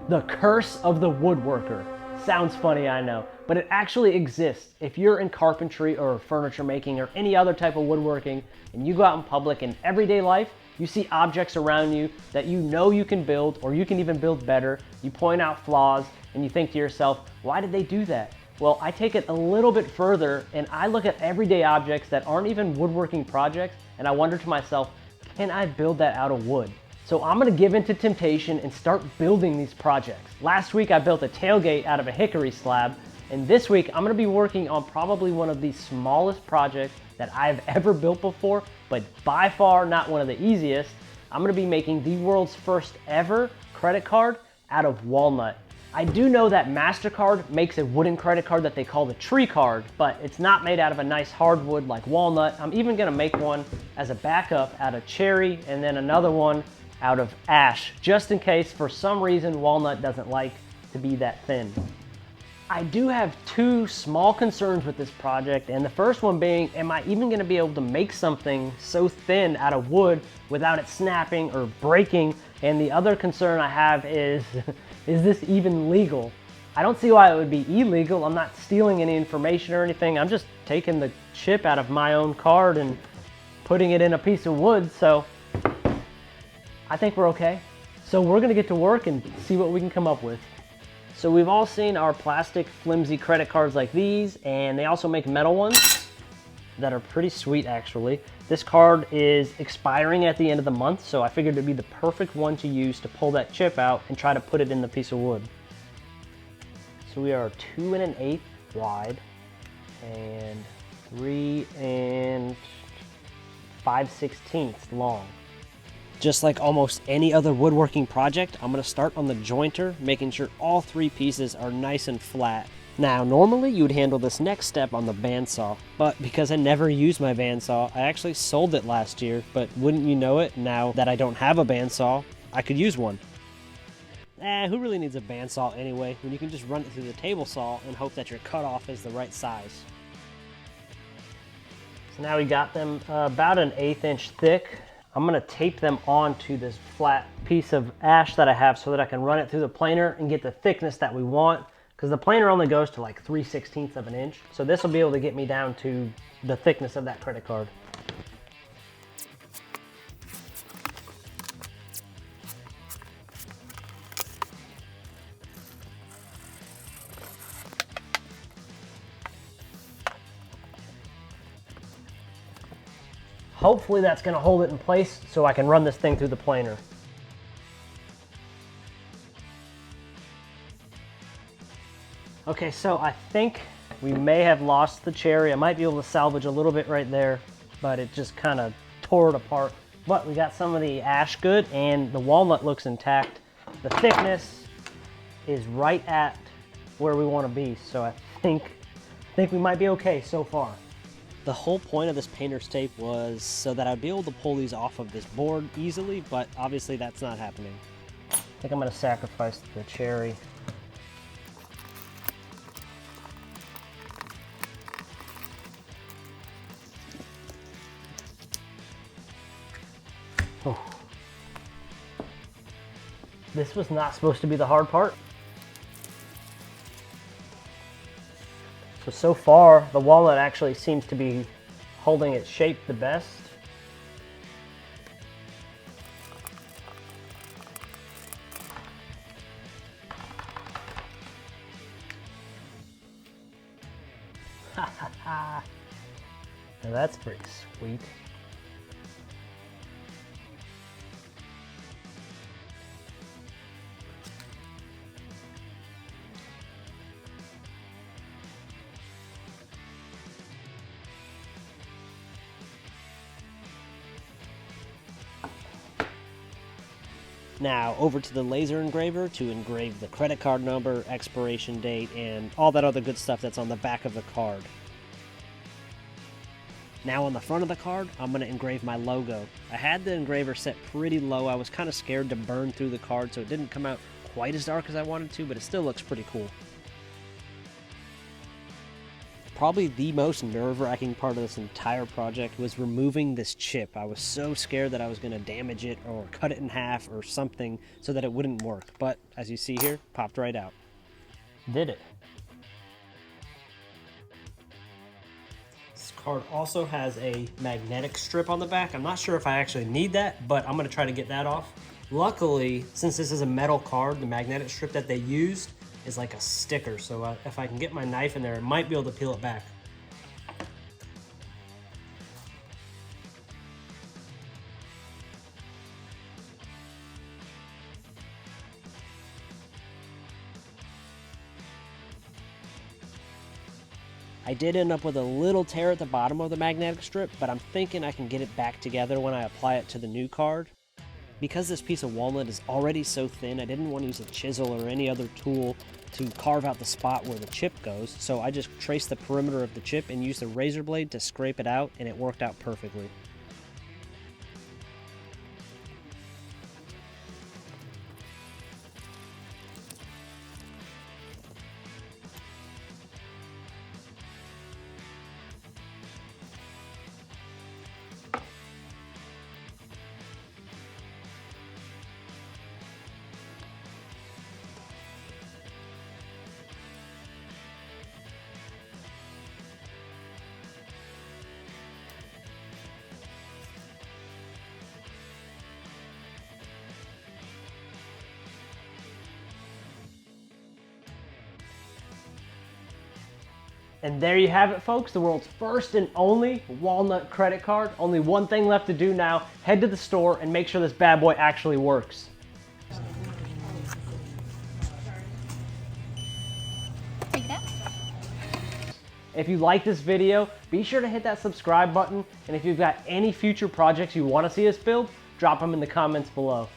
The Curse of the Woodworker. Sounds funny, I know, but it actually exists. If you're in carpentry or furniture making or any other type of woodworking and you go out in public in everyday life, you see objects around you that you know you can build or you can even build better. You point out flaws and you think to yourself, why did they do that? Well, I take it a little bit further and I look at everyday objects that aren't even woodworking projects and I wonder to myself, can I build that out of wood? So I'm gonna give into temptation and start building these projects. Last week I built a tailgate out of a hickory slab, and this week I'm gonna be working on probably one of the smallest projects that I've ever built before, but by far not one of the easiest. I'm gonna be making the world's first ever credit card out of walnut. I do know that MasterCard makes a wooden credit card that they call the tree card, but it's not made out of a nice hardwood like walnut. I'm even gonna make one as a backup out of cherry and then another one out of ash, just in case for some reason walnut doesn't like to be that thin. I do have two small concerns with this project, and the first one being, am I even gonna be able to make something so thin out of wood without it snapping or breaking? And the other concern I have is this even legal? I don't see why it would be illegal. I'm not stealing any information or anything. I'm just taking the chip out of my own card and putting it in a piece of wood, so I think we're okay. So we're gonna get to work and see what we can come up with. So we've all seen our plastic flimsy credit cards like these, and they also make metal ones that are pretty sweet actually. This card is expiring at the end of the month, so I figured it'd be the perfect one to use to pull that chip out and try to put it in the piece of wood. So we are 2 1/8 wide and 3 5/16 long. Just like almost any other woodworking project, I'm going to start on the jointer, making sure all three pieces are nice and flat. Now, normally you would handle this next step on the bandsaw, but because I never used my bandsaw, I actually sold it last year, but wouldn't you know it, now that I don't have a bandsaw, I could use one. Who really needs a bandsaw anyway, when you can just run it through the table saw and hope that your cutoff is the right size. So now we got them about an 1/8 inch thick. I'm gonna tape them onto this flat piece of ash that I have so that I can run it through the planer and get the thickness that we want, because the planer only goes to like 3/16 of an inch. So this will be able to get me down to the thickness of that credit card. Hopefully that's gonna hold it in place so I can run this thing through the planer. Okay, so I think we may have lost the cherry. I might be able to salvage a little bit right there, but it just kind of tore it apart. But we got some of the ash good and the walnut looks intact. The thickness is right at where we want to be, so I think we might be okay so far. The whole point of this painter's tape was so that I'd be able to pull these off of this board easily, but obviously that's not happening. I think I'm gonna sacrifice the cherry. Oh. This was not supposed to be the hard part. So far, the walnut actually seems to be holding its shape the best. Ha ha ha. Now that's pretty sweet. Now over to the laser engraver to engrave the credit card number, expiration date, and all that other good stuff that's on the back of the card. Now on the front of the card, I'm going to engrave my logo. I had the engraver set pretty low. I was kind of scared to burn through the card, so it didn't come out quite as dark as I wanted to, but it still looks pretty cool. probably the most nerve-wracking part of this entire project was removing this chip. I was so scared that I was going to damage it or cut it in half or something so that it wouldn't work. But as you see here, popped right out. Did it. This card also has a magnetic strip on the back. I'm not sure if I actually need that, but I'm going to try to get that off. Luckily, since this is a metal card, the magnetic strip that they used is like a sticker, so if I can get my knife in there, I might be able to peel it back. I did end up with a little tear at the bottom of the magnetic strip, but I'm thinking I can get it back together when I apply it to the new card. Because this piece of walnut is already so thin, I didn't want to use a chisel or any other tool to carve out the spot where the chip goes, so I just traced the perimeter of the chip and used a razor blade to scrape it out, and it worked out perfectly. And there you have it, folks, the world's first and only Walnut credit card. Only one thing left to do now. Head to the store and make sure this bad boy actually works. Take it out. If you like this video, be sure to hit that subscribe button. And if you've got any future projects you want to see us build, drop them in the comments below.